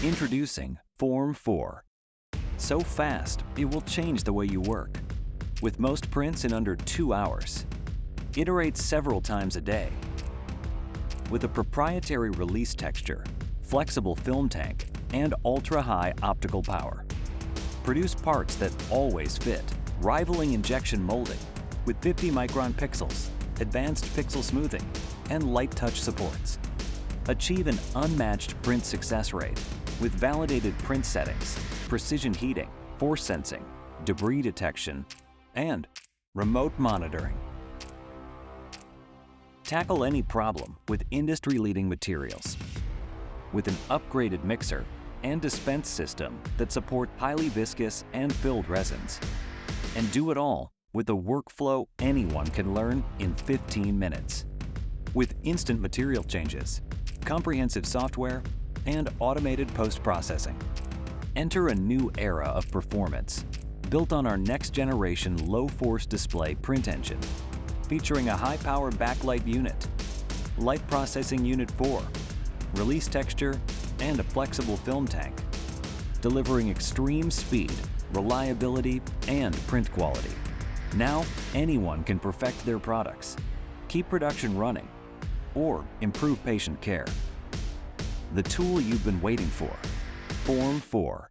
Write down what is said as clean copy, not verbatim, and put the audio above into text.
Introducing Form 4. So fast, it will change the way you work. With most prints in under 2 hours. Iterate several times a day. With a proprietary release texture, flexible film tank, and ultra-high optical power. Produce parts that always fit, rivaling injection molding with 50-micron pixels, advanced pixel smoothing, and light touch supports. Achieve an unmatched print success rate with validated print settings, precision heating, force sensing, debris detection, and remote monitoring. Tackle any problem with industry-leading materials. With an upgraded mixer and dispense system that support highly viscous and filled resins. And do it all with a workflow anyone can learn in 15 minutes. With instant material changes, comprehensive software, and automated post-processing. Enter a new era of performance, built on our next-generation low-force display print engine, featuring a high-power backlight unit, light processing unit 4, release texture, and a flexible film tank, delivering extreme speed, reliability, and print quality. Now, anyone can perfect their products, keep production running, or improve patient care. The tool you've been waiting for, Form 4.